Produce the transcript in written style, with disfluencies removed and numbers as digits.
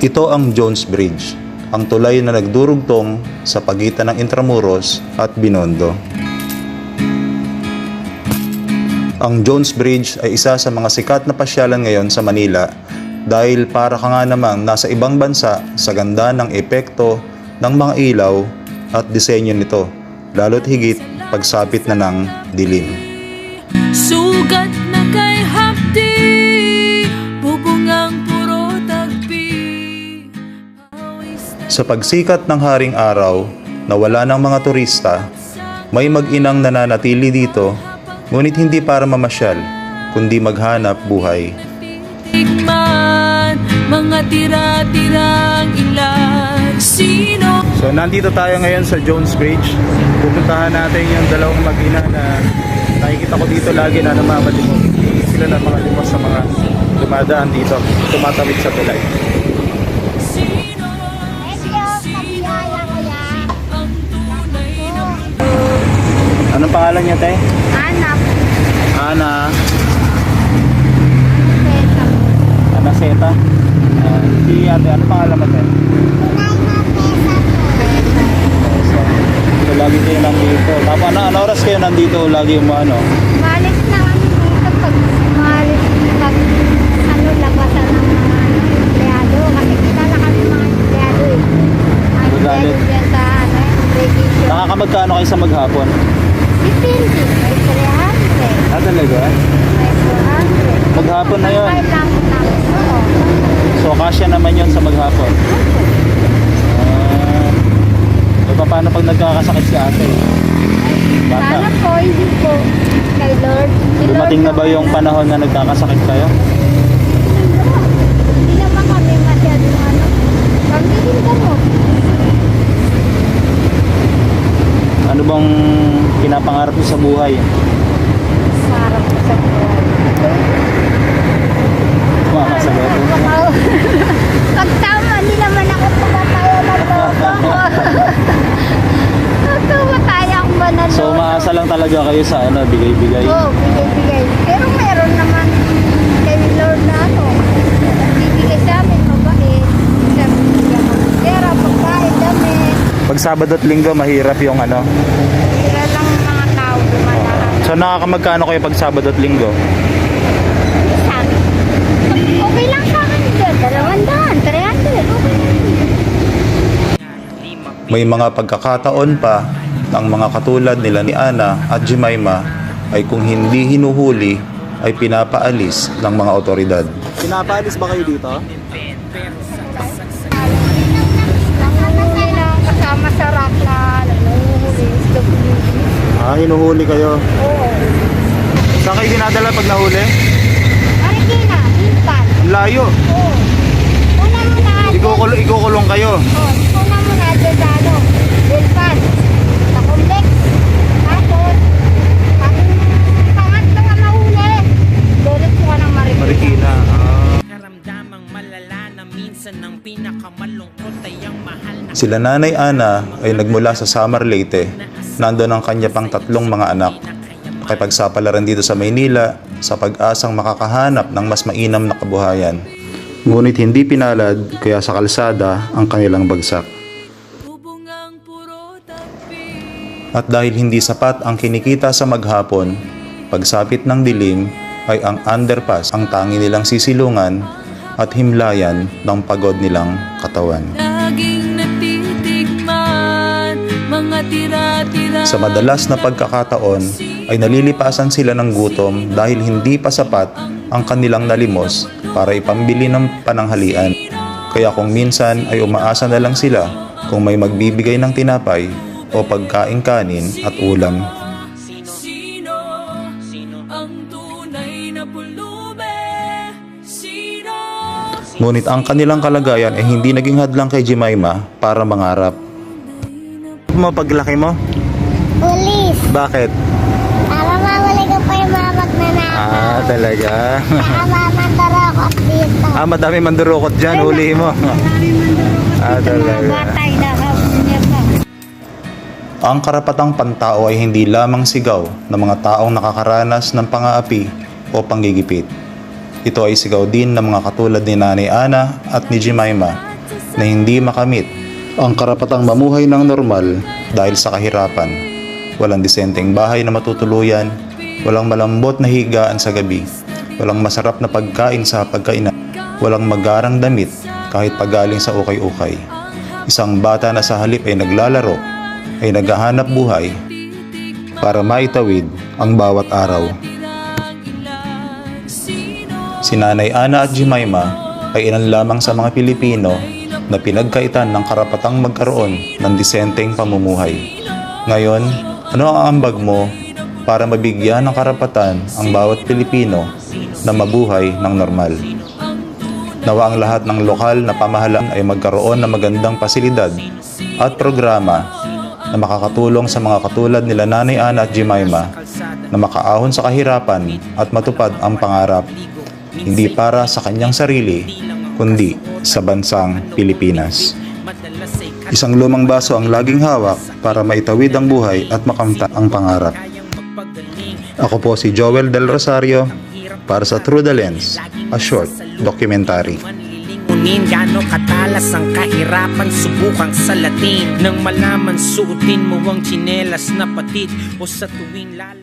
Ito ang Jones Bridge, ang tulay na nagdurugtong sa pagitan ng Intramuros at Binondo. Ang Jones Bridge ay isa sa mga sikat na pasyalan ngayon sa Manila dahil para ka nga namang nasa ibang bansa sa ganda ng epekto ng mga ilaw at disenyo nito, lalo't higit pagsapit na ng dilim. Sugat na kay hapdi, bubungang puro tagpi. Sa pagsikat ng haring araw na wala ng mga turista, may mag-inang nananatili dito, ngunit hindi para mamasyal, kundi maghanap buhay. Tikman, mga tira-tirang ilan, sino? So nandito tayo ngayon sa Jones Bridge. Pupuntahan natin yung dalawang mag-ina na nakikita ko dito lagi na namamalimos. Hindi sila na mga limos sa mga dumadaan dito, tumatawid sa tulay. Anong pangalan niya, te? Anak. Ana. Ana Seta. Si ate, ano pangalan mo, te? So, lagi kayo nandito. Tapos ano oras kayo nandito? Lagi mo ano? Malis na kami dito pag malis pag labasan ng mga empleyado. Kasi kilala kami mga empleyado eh. Mga empleyado dyan sa vacation. Nakakamagkano kayo sa maghapon? Depende. May 300. Ah, talaga? May 400. Maghapon na yun. May lang namin. Oo. So, kasya naman yun sa maghapon. Paano pag nagkakasakit si ate? Bata. Sana po, hindi po. Kay Lord. Si Dumating Lord na ba yung panahon na nagkakasakit kayo? Hindi naman kami masyadong ano. Pagiging mo. Ano bang pinapangarap niyo sa buhay? Para po sa buhay. Makasagot. Pag tama, hindi naman ako tumatayo ng lobo. Tumataya ako ba ng lobo? So, umaasa lang talaga kayo sa ano, bigay-bigay. Oo, bigay-bigay. Pero meron naman kay Lord na ano. Bibigay sa amin, mabait. Sa bibigyan ng pera, pagkain, damit. Pag Sabado at Linggo, mahirap yung ano. Pira lang ang mga tao dumalahan. So, nakakamagkano kayo pag Sabado at Linggo? Sabi, okay lang sa akin dyan. 200, 300, okay lang. May mga pagkakataon pa ng mga katulad nila ni Ana at Jemima ay kung hindi hinuhuli ay pinapaalis ng mga otoridad. Pinapaalis ba kayo dito? Nanguhuli lang kasama sa rock na nanguhuli. Ah, hinuhuli kayo. Oo. Saan kayo dinadala pag nahuli? Marikina, Hilpan. Ang layo. Oo. Una muna. Ikukulong kayo. Oo, una muna dyan sa ano, Hilpan. Sa Kumlex. Tapos, pag pangatlo ka mahuli, diretso ka ng Marikina. Marikina. Karamdamang malala na minsan ng pinakamalungkot ay ang mahal na Sila Nanay Ana ay nagmula sa Samar, Leyte. Nandoon ang kanya pang 3 mga anak. Nakipagsapalaran dito sa Maynila sa pag-asang makakahanap ng mas mainam na kabuhayan. Ngunit hindi pinalad kaya sa kalsada ang kanilang bagsak. bubungang puro tagpi. At dahil hindi sapat ang kinikita sa maghapon, pagsapit ng dilim ay ang underpass ang tangi nilang sisilungan at himlayan ng pagod nilang katawan. Laging natitikman, mga tira-tira. Sa madalas na pagkakataon ay nalilipasan sila ng gutom dahil hindi pa sapat ang kanilang nalimos para ipambili ng pananghalian. Kaya kung minsan ay umaasa na lang sila kung may magbibigay ng tinapay o pagkaing kanin at ulam. Sino ang tunay na pulube? Sino? Ngunit ang kanilang kalagayan ay hindi naging hadlang kay Jemima para mangarap. Paglaki mo? Pulis. Bakit? Para mawali ko pa yung mga magnanakaw. Ah, talaga. Saka mamandarokot dito. Ah, madami mandurukot dyan, huli mo. Ah, Mga talaga. batay na niya pa. Ang karapatang pantao ay hindi lamang sigaw ng mga taong nakakaranas ng pang-aapi o panggigipit. Ito ay sigaw din ng mga katulad ni Nanay Ana at ni Jemima na hindi makamit ang karapatang mamuhay ng normal dahil sa kahirapan. Walang disenteng bahay na matutuluyan, walang malambot na higaan sa gabi, walang masarap na pagkain sa pagkainan, walang magarang damit kahit pagaling sa ukay-ukay. Isang bata na sa halip ay naglalaro, ay naghahanap buhay para maitawid ang bawat araw. Si Nanay Ana at Jemima ay ilan lamang sa mga Pilipino na pinagkaitan ng karapatang magkaroon ng disenteng pamumuhay. Ngayon, ano ang ambag mo para mabigyan ng karapatan ang bawat Pilipino na mabuhay ng normal? Nawa ang lahat ng lokal na pamahalaan ay magkaroon ng magandang pasilidad at programa na makakatulong sa mga katulad nila Nanay Ana at Jemima na makaahon sa kahirapan at matupad ang pangarap, hindi para sa kanyang sarili, kundi sa bansang Pilipinas. Isang lumang baso ang laging hawak para maitawid ang buhay at makamta ang pangarap. Ako po si Joel Del Rosario para sa Through the Lens, a short documentary. Unin gaano katalas ang kahirapan, subukang salatin nang malaman suotin mo ang tsinelas na patid o sa tuwing lala